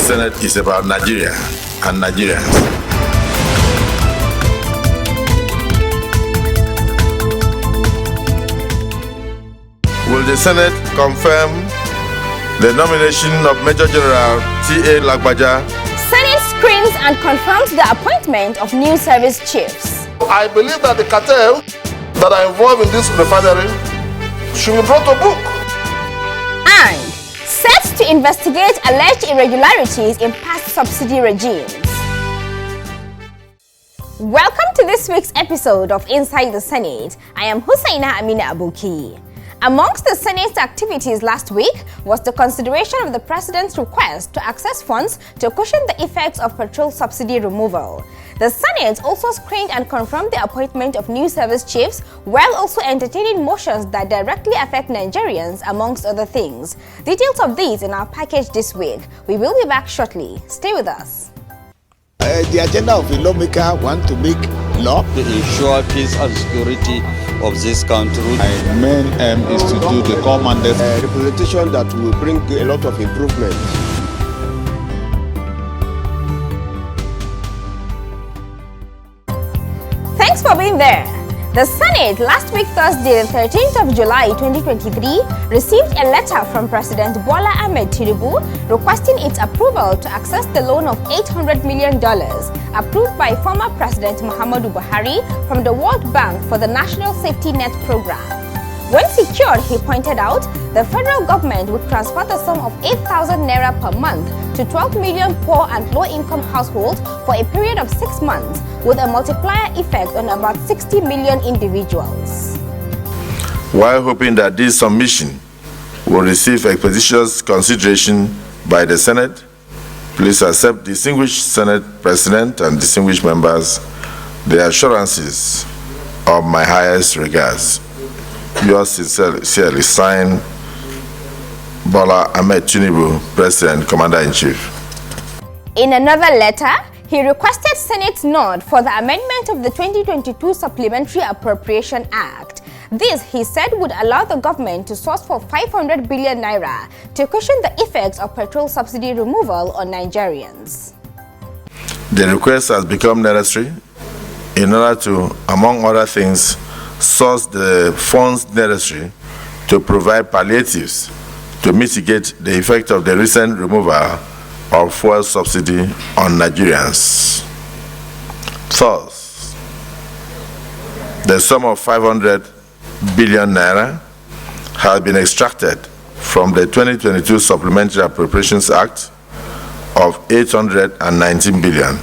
Senate is about Nigeria and Nigerians. Will the Senate confirm the nomination of Major General T.A. Lagbaja? Senate screens and confirms the appointment of new service chiefs. I believe that the cartel that are involved in this refinery should be brought to book. And set to investigate alleged irregularities in past subsidy regimes. Welcome to this week's episode of Inside the Senate. I am Hussaina Amina Abuki. Amongst the Senate's activities last week was the consideration of the President's request to access funds to cushion the effects of petrol subsidy removal. The Senate also screened and confirmed the appointment of new service chiefs, while also entertaining motions that directly affect Nigerians, amongst other things. Details of these in our package this week. We will be back shortly. Stay with us. The agenda of a lawmaker want to make law to ensure peace and security of this country. My main aim is to do the commanders representation that will bring a lot of improvement. Thanks for being there. The Senate last week Thursday, the 13th of July 2023, received a letter from President Bola Ahmed Tinubu requesting its approval to access the loan of $800 million approved by former President Muhammadu Buhari from the World Bank for the National Safety Net Program. When secured, he pointed out, the federal government would transfer the sum of 8,000 naira per month to 12 million poor and low-income households for a period of 6 months, with a multiplier effect on about 60 million individuals. While hoping that this submission will receive expeditious consideration by the Senate, please accept, distinguished Senate President and distinguished members, the assurances of my highest regards. Yours sincerely, signed, Bola Ahmed Tinubu, President, Commander-in-Chief. In another letter, he requested Senate's nod for the amendment of the 2022 Supplementary Appropriation Act. This, he said, would allow the government to source for 500 billion naira to cushion the effects of petrol subsidy removal on Nigerians. The request has become necessary in order to, among other things, source the funds necessary to provide palliatives to mitigate the effect of the recent removal of fuel subsidy on Nigerians. Thus, the sum of 500 billion naira has been extracted from the 2022 Supplementary Appropriations Act of 819 billion.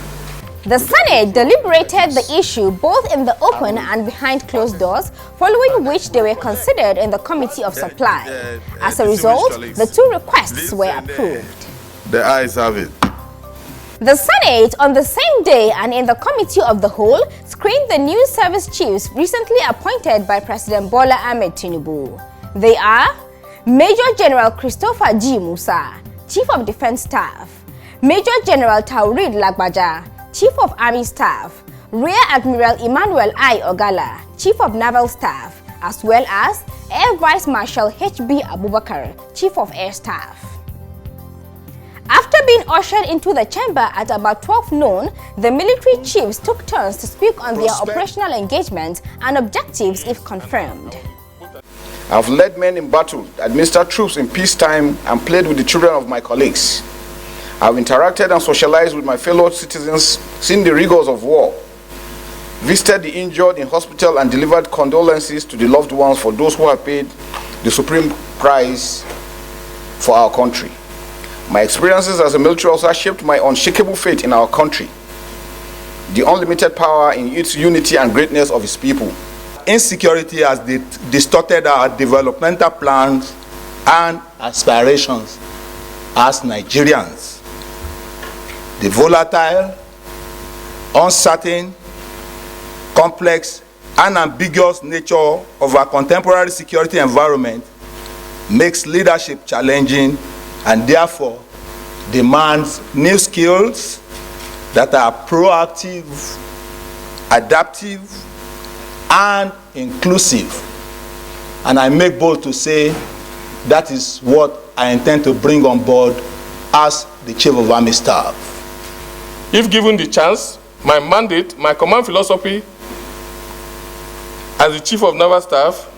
The Senate deliberated the issue both in the open and behind closed doors, following which they were considered in the Committee of Supply. As a result, the two requests were approved. The ayes have it. The Senate, on the same day and in the Committee of the Whole, screened the new service chiefs recently appointed by President Bola Ahmed Tinubu. They are Major General Christopher G. Musa, Chief of Defense Staff; Major General Taurid Lagbaja, Chief of Army Staff; Rear Admiral Emmanuel I. Ogala, Chief of Naval Staff, as well as Air Vice Marshal H.B. Abubakar, Chief of Air Staff. After being ushered into the chamber at about 12 noon, the military chiefs took turns to speak on their operational engagement and objectives if confirmed. I've led men in battle, administered troops in peacetime, and played with the children of my colleagues. I've interacted and socialized with my fellow citizens, seen the rigors of war, visited the injured in hospital, and delivered condolences to the loved ones for those who have paid the supreme price for our country. My experiences as a military officer shaped my unshakable faith in our country, the unlimited power in its unity and greatness of its people. Insecurity has distorted our developmental plans and aspirations as Nigerians. The volatile, uncertain, complex, and ambiguous nature of our contemporary security environment makes leadership challenging and therefore demands new skills that are proactive, adaptive, and inclusive. And I make bold to say that is what I intend to bring on board as the Chief of Army Staff. If given the chance, my mandate, my command philosophy as the Chief of Naval Staff,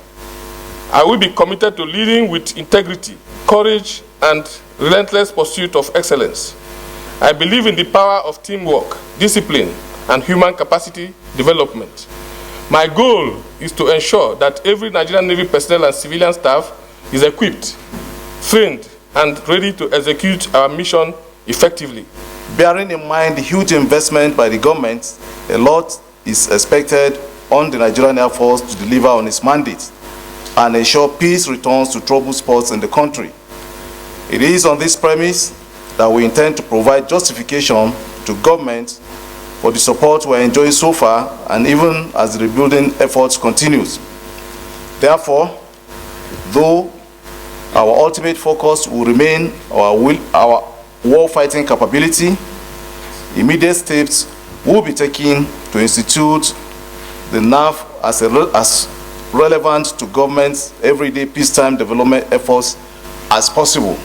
I will be committed to leading with integrity, courage, and relentless pursuit of excellence. I believe in the power of teamwork, discipline, and human capacity development. My goal is to ensure that every Nigerian Navy personnel and civilian staff is equipped, trained, and ready to execute our mission effectively. Bearing in mind the huge investment by the government, a lot is expected on the Nigerian Air Force to deliver on its mandate and ensure peace returns to troubled spots in the country. It is on this premise that we intend to provide justification to government for the support we are enjoying so far and even as the rebuilding efforts continues. Therefore, though our ultimate focus will remain our war-fighting capability, immediate steps will be taken to institute the NAF as relevant to government's everyday peacetime development efforts as possible.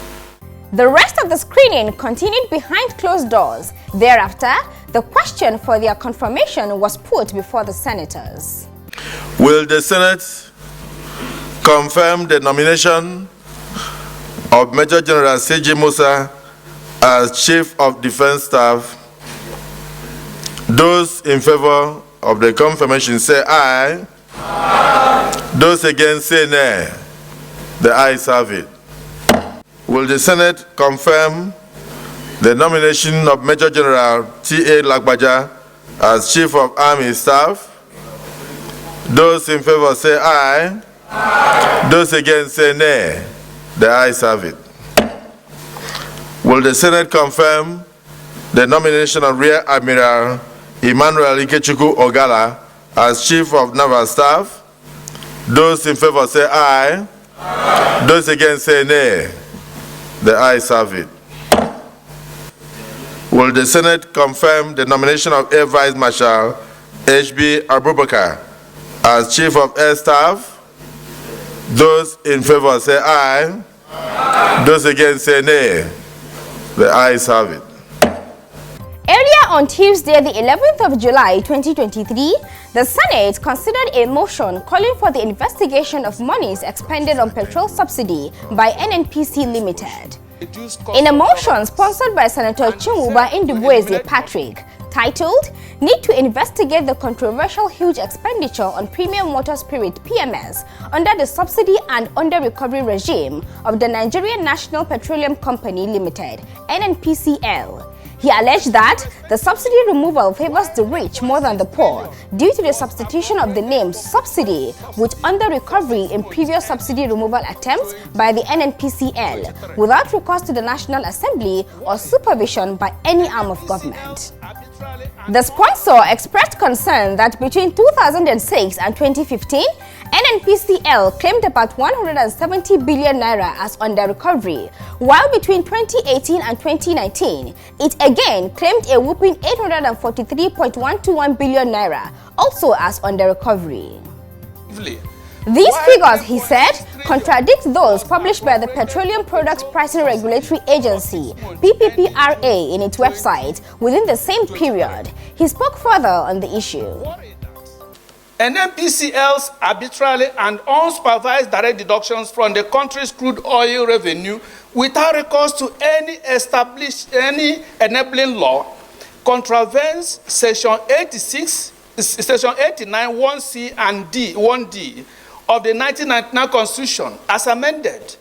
The rest of the screening continued behind closed doors. Thereafter, the question for their confirmation was put before the senators. Will the Senate confirm the nomination of Major General C.J. Musa as Chief of Defense Staff? Those in favor of the confirmation say aye. Aye. Those against say nay. The ayes have it. Will the Senate confirm the nomination of Major General T.A. Lagbaja as Chief of Army Staff? Those in favor say aye. Aye. Those against say nay. The ayes have it. Will the Senate confirm the nomination of Rear Admiral Emmanuel Ikechukwu Ogala as Chief of Naval Staff? Those in favor say aye. Aye. Those against say nay. The ayes have it. Will the Senate confirm the nomination of Air Vice Marshal H.B. Abubakar as Chief of Air Staff? Those in favor say aye. Aye. Those against say nay. The ayes have it. Earlier on Tuesday, the 11th of July 2023, the Senate considered a motion calling for the investigation of monies expended on petrol subsidy by NNPC Limited. In a motion sponsored by Senator Chinwuba Ndubweze Patrick, titled "Need to Investigate the Controversial Huge Expenditure on Premium Motor Spirit (PMS) under the Subsidy and Under Recovery Regime of the Nigerian National Petroleum Company Limited (NNPCL," he alleged that the subsidy removal favors the rich more than the poor due to the substitution of the name subsidy with under recovery in previous subsidy removal attempts by the NNPCL without recourse to the National Assembly or supervision by any arm of government. The sponsor expressed concern that between 2006 and 2015, NNPCL claimed about 170 billion naira as under recovery, while between 2018 and 2019, it again claimed a whopping 843.121 billion naira, also as under recovery. These figures, he said, contradict those published by the Petroleum Products Pricing Regulatory Agency, PPPRA, in its website within the same period. He spoke further on the issue. NNPCL's arbitrary and unsupervised direct deductions from the country's crude oil revenue without recourse to any enabling law contravenes Section 89, 1C and 1D of the 1999 Constitution as amended.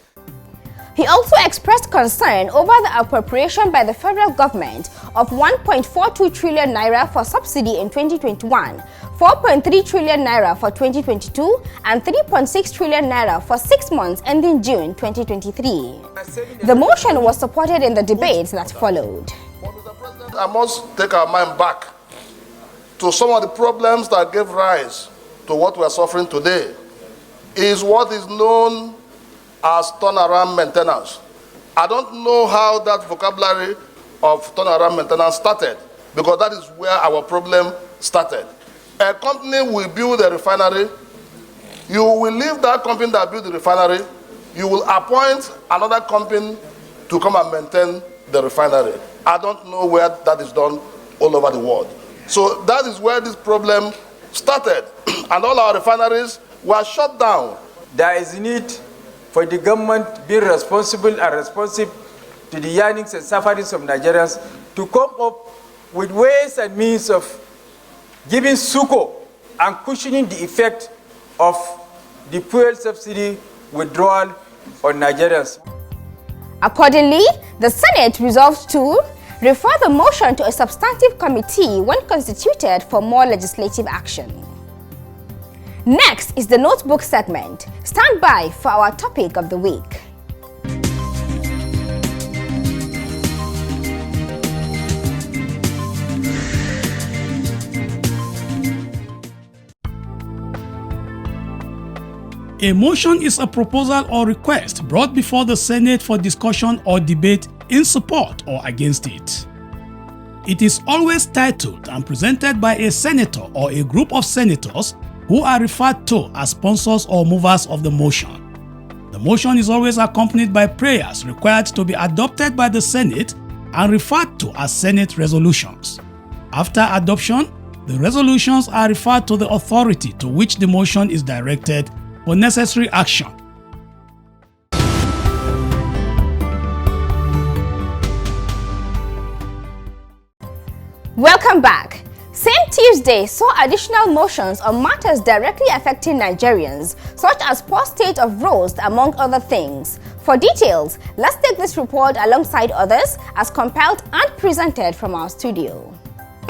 He also expressed concern over the appropriation by the federal government of 1.42 trillion naira for subsidy in 2021, 4.3 trillion naira for 2022, and 3.6 trillion naira for 6 months ending June 2023. The motion was supported in the debates that followed. I must take our mind back to some of the problems that gave rise to what we are suffering today. Is what is known as turnaround maintenance. I don't know how that vocabulary of turnaround maintenance started, because that is where our problem started. A company will build a refinery. You will leave that company that built the refinery. You will appoint another company to come and maintain the refinery. I don't know where that is done all over the world. So that is where this problem started. And all our refineries were shut down. There is need for the government being responsible and responsive to the yearnings and sufferings of Nigerians to come up with ways and means of giving succor and cushioning the effect of the fuel subsidy withdrawal on Nigerians. Accordingly, the Senate resolved to refer the motion to a substantive committee when constituted for more legislative action. Next is the notebook segment. Stand by for our topic of the week. A motion is a proposal or request brought before the Senate for discussion or debate in support or against it. It is always titled and presented by a senator or a group of senators who are referred to as sponsors or movers of the motion. The motion is always accompanied by prayers required to be adopted by the Senate and referred to as Senate resolutions. After adoption, the resolutions are referred to the authority to which the motion is directed for necessary action. Welcome back. Same Tuesday saw additional motions on matters directly affecting Nigerians, such as poor state of roads, among other things. For details, let's take this report alongside others as compiled and presented from our studio.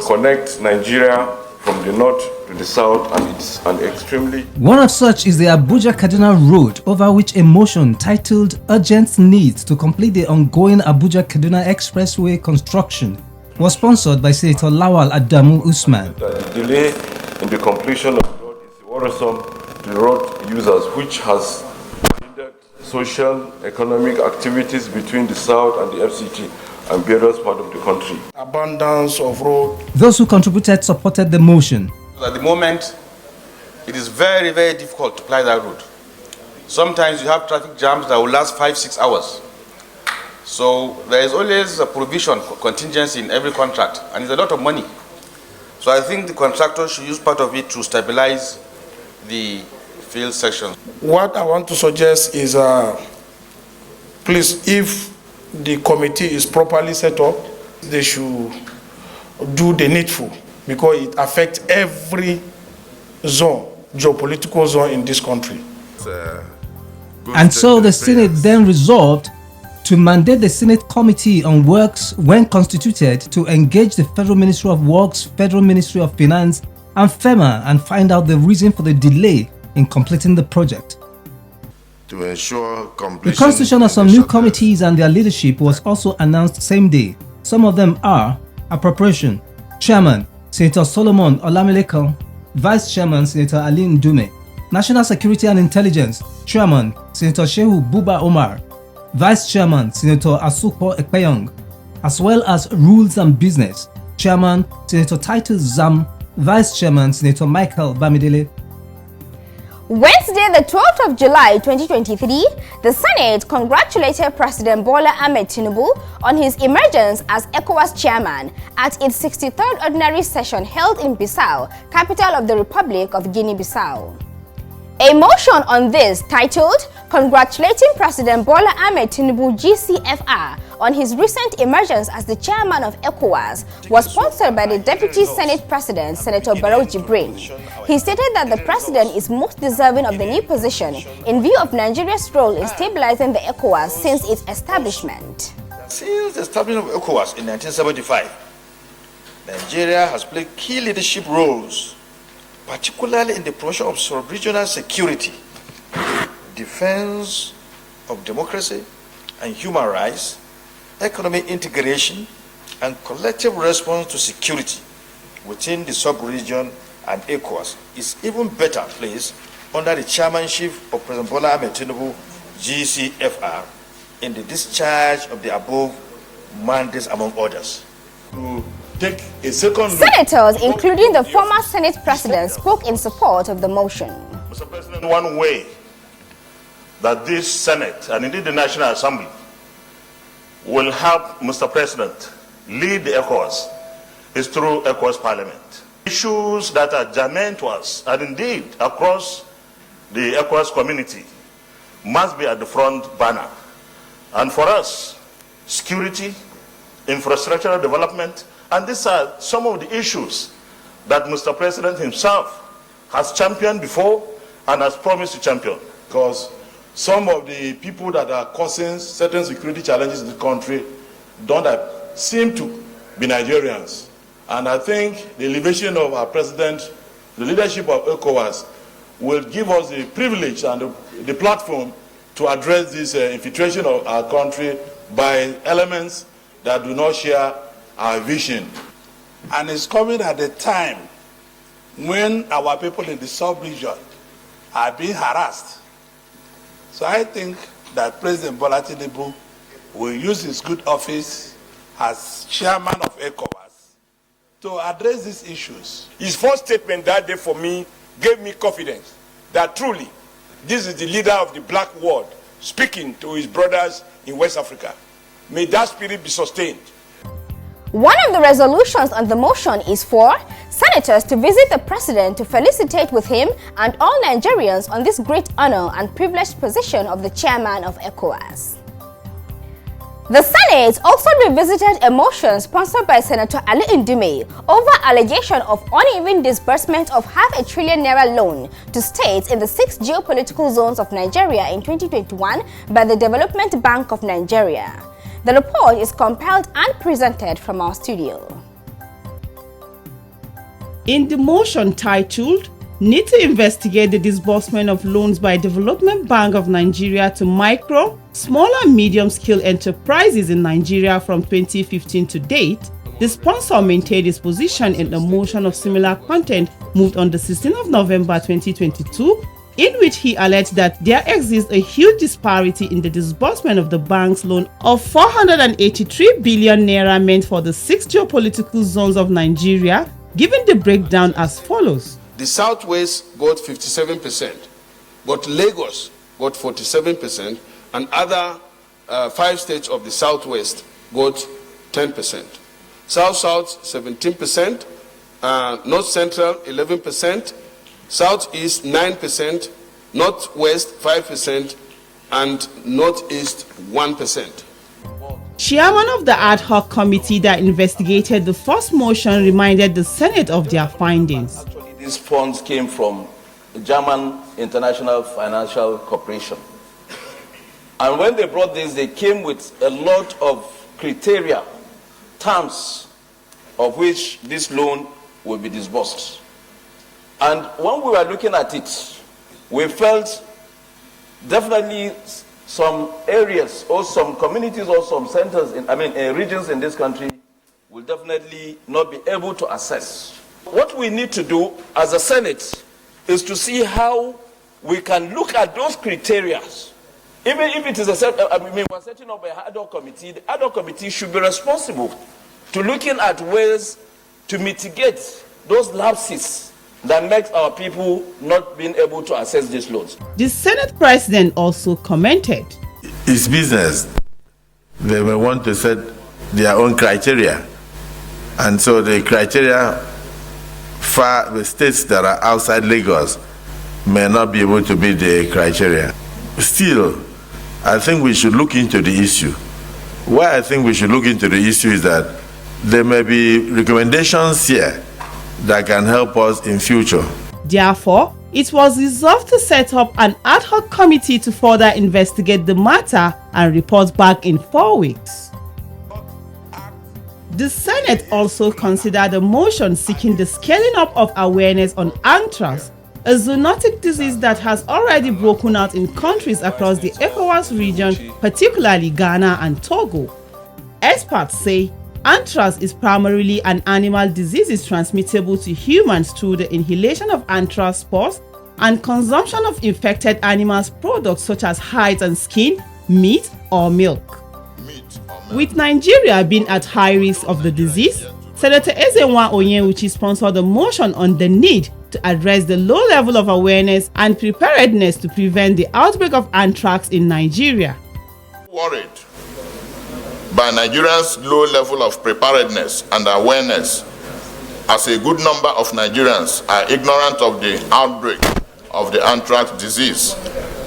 Connect Nigeria from the north to the south, and it's an extremely... One of such is the Abuja-Kaduna Road, over which a motion titled Urgent Needs to Complete the Ongoing Abuja-Kaduna Expressway Construction was sponsored by Senator Lawal Adamu Usman. The delay in the completion of the road is worrisome to the road users, which has hindered social, economic activities between the south and the FCT and various parts of the country. Abundance of road. Those who contributed supported the motion. At the moment, it is very, very difficult to ply that road. Sometimes you have traffic jams that will last 5-6 hours. So there is always a provision for contingency in every contract, and it's a lot of money. So I think the contractor should use part of it to stabilize the field section. What I want to suggest is, please, if the committee is properly set up, they should do the needful, because it affects every zone, geopolitical zone in this country. And so the Senate then resolved to mandate the Senate Committee on Works, when constituted, to engage the Federal Ministry of Works, Federal Ministry of Finance, and FEMA and find out the reason for the delay in completing the project. To ensure completion. The constitution of some new committees and their leadership was also announced same day. Some of them are Appropriation, Chairman Senator Solomon Olamilekan, Vice Chairman Senator Ali Ndume, National Security and Intelligence, Chairman Senator Shehu Buba Omar, Vice Chairman Senator Asuko Ekpeyong, as well as Rules and Business, Chairman Senator Titus Zam, Vice Chairman Senator Michael Bamidele. Wednesday, the 12th of July 2023, the Senate congratulated President Bola Ahmed Tinubu on his emergence as ECOWAS chairman at its 63rd ordinary session held in Bissau, capital of the Republic of Guinea-Bissau. A motion on this, titled Congratulating President Bola Ahmed Tinubu GCFR on his recent emergence as the chairman of ECOWAS, was sponsored by the Deputy Senate President, Senator Barrow Jibrin. He stated that the president is most deserving of the new position in view of Nigeria's role in stabilizing the ECOWAS since its establishment. Since the establishment of ECOWAS in 1975, Nigeria has played key leadership roles, particularly in the promotion of sub-regional security, defense of democracy and human rights, economic integration, and collective response to security within the sub-region, and ECOWAS is even better placed under the chairmanship of President Bola Ahmed Tinubu, GCFR, in the discharge of the above mandates, among others. Senators, including the former Senate President, spoke in support of the motion. Mr. President, one way that this Senate, and indeed the National Assembly, will help Mr. President lead the ECOWAS is through ECOWAS Parliament. Issues that are germane to us, and indeed across the ECOWAS community, must be at the front banner. And for us, security, infrastructural development, and these are some of the issues that Mr. President himself has championed before and has promised to champion. Because some of the people that are causing certain security challenges in the country don't seem to be Nigerians. And I think the elevation of our president, the leadership of ECOWAS, will give us the privilege and the platform to address this infiltration of our country by elements that do not share our vision. And it's coming at a time when our people in the sub-region are being harassed. So I think that President Bola Tinubu will use his good office as chairman of ECOWAS to address these issues. His first statement that day for me gave me confidence that truly this is the leader of the black world speaking to his brothers in West Africa. May that spirit be sustained. One of the resolutions on the motion is for senators to visit the president to felicitate with him and all Nigerians on this great honor and privileged position of the chairman of ECOWAS. The Senate also revisited a motion sponsored by Senator Ali Ndume over allegation of uneven disbursement of ₹500 billion loan to states in the 6 geopolitical zones of Nigeria in 2021 by the Development Bank of Nigeria. The report is compiled and presented from our studio. In the motion titled, "Need to investigate the disbursement of loans by Development Bank of Nigeria to micro, small and medium-scale enterprises in Nigeria from 2015 to date," the sponsor maintained his position in a motion of similar content moved on the 16th of November 2022, in which he alleged that there exists a huge disparity in the disbursement of the bank's loan of ₹483 billion meant for the 6 geopolitical zones of Nigeria, giving the breakdown as follows. The Southwest got 57%, but Lagos got 47%, and other 5 states of the Southwest got 10%. South-South 17%, North Central 11%, Southeast 9%, Northwest 5%, and Northeast 1%. Chairman of the ad hoc committee that investigated the first motion reminded the Senate of their findings. Actually, these funds came from the German International Financial Corporation. And when they brought this, they came with a lot of criteria, terms of which this loan will be disbursed. And when we were looking at it, we felt definitely some areas or some communities or some centers, regions in this country will definitely not be able to access. What we need to do as a Senate is to see how we can look at those criteria. Even if it is we're setting up a ad hoc committee, the ad hoc committee should be responsible to looking at ways to mitigate those lapses that makes our people not being able to access these loans. The Senate President also commented. It's business. They may want to set their own criteria. And so the criteria for the states that are outside Lagos may not be able to meet the criteria. Still, I think we should look into the issue. Why I think we should look into the issue is that there may be recommendations here that can help us in future. Therefore, it was resolved to set up an ad hoc committee to further investigate the matter and report back in 4 weeks. The Senate also considered a motion seeking the scaling up of awareness on anthrax, a zoonotic disease that has already broken out in countries across the ECOWAS region, particularly Ghana and Togo. Experts say anthrax is primarily an animal disease transmittable to humans through the inhalation of anthrax spores and consumption of infected animals' products such as hides and skin, meat or milk. With Nigeria being at high risk of the disease, Senator Ezenwa Onyenwuchi sponsored a motion on the need to address the low level of awareness and preparedness to prevent the outbreak of anthrax in Nigeria. Worried by Nigerians' low level of preparedness and awareness, as a good number of Nigerians are ignorant of the outbreak of the anthrax disease,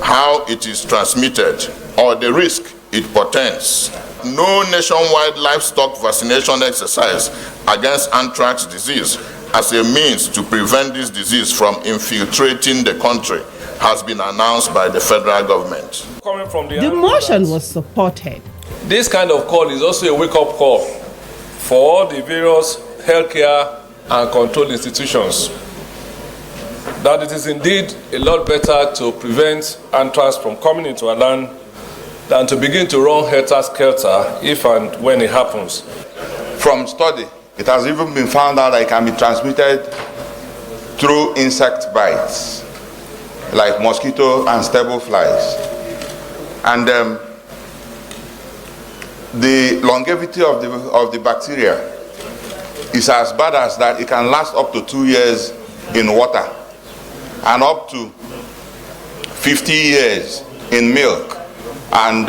how it is transmitted, or the risk it portends. No nationwide livestock vaccination exercise against anthrax disease as a means to prevent this disease from infiltrating the country has been announced by the federal government. The motion was supported. This kind of call is also a wake-up call for all the various healthcare and control institutions, that it is indeed a lot better to prevent anthrax from coming into our land than to begin to run helter-skelter if and when it happens. From study, it has even been found out that it can be transmitted through insect bites, like mosquito and stable flies. And the longevity of the bacteria is as bad as that. It can last up to 2 years in water and up to 50 years in milk and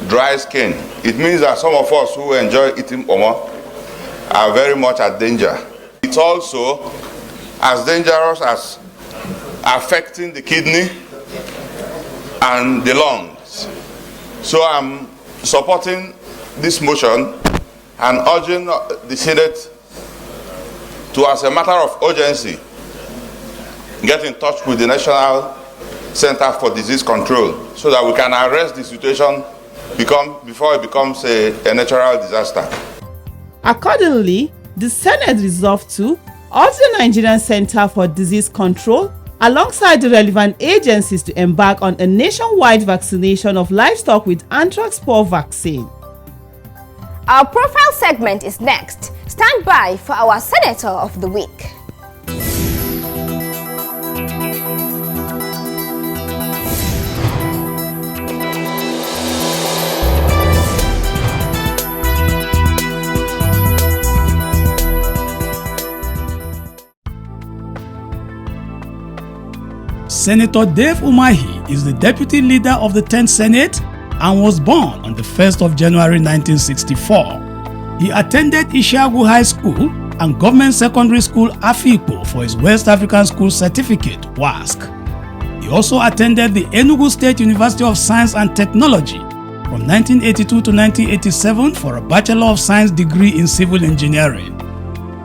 dry skin. It means that some of us who enjoy eating pomo are very much at danger. It's also as dangerous as affecting the kidney and the lungs. So I'm supporting this motion and urging the Senate to, as a matter of urgency, get in touch with the National Center for Disease Control so that we can arrest the situation before it becomes a natural disaster. Accordingly, the Senate resolved to urge the Nigerian Center for Disease Control alongside the relevant agencies to embark on a nationwide vaccination of livestock with anthrax spore vaccine. Our profile segment is next. Stand by for our Senator of the Week. Senator Dave Umahi is the deputy leader of the 10th Senate and was born on the 1st of January 1964. He attended Ishagu High School and Government Secondary School Afikpo for his West African School Certificate, WASC. He also attended the Enugu State University of Science and Technology from 1982 to 1987 for a Bachelor of Science degree in Civil Engineering.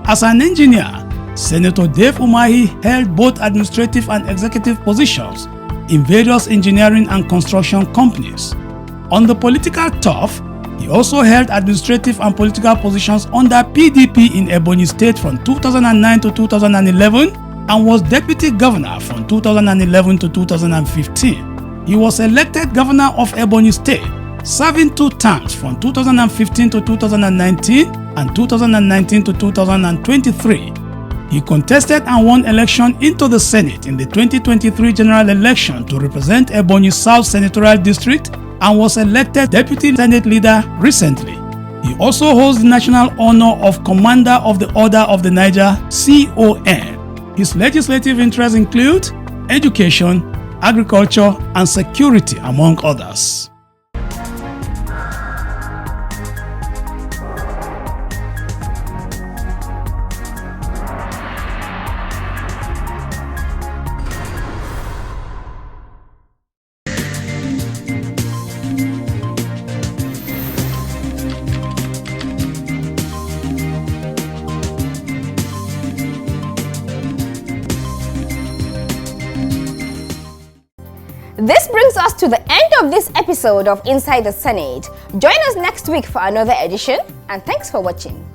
As an engineer, Senator Dave Umahi held both administrative and executive positions in various engineering and construction companies. On the political turf, he also held administrative and political positions under PDP in Ebonyi State from 2009 to 2011 and was deputy governor from 2011 to 2015. He was elected governor of Ebonyi State, serving 2 terms from 2015 to 2019 and 2019 to 2023. He contested and won election into the Senate in the 2023 general election to represent Ebonyi South Senatorial District and was elected Deputy Senate Leader recently. He also holds the national honor of Commander of the Order of the Niger, CON. His legislative interests include education, agriculture, and security, among others. This brings us to the end of this episode of Inside the Senate. Join us next week for another edition, and thanks for watching.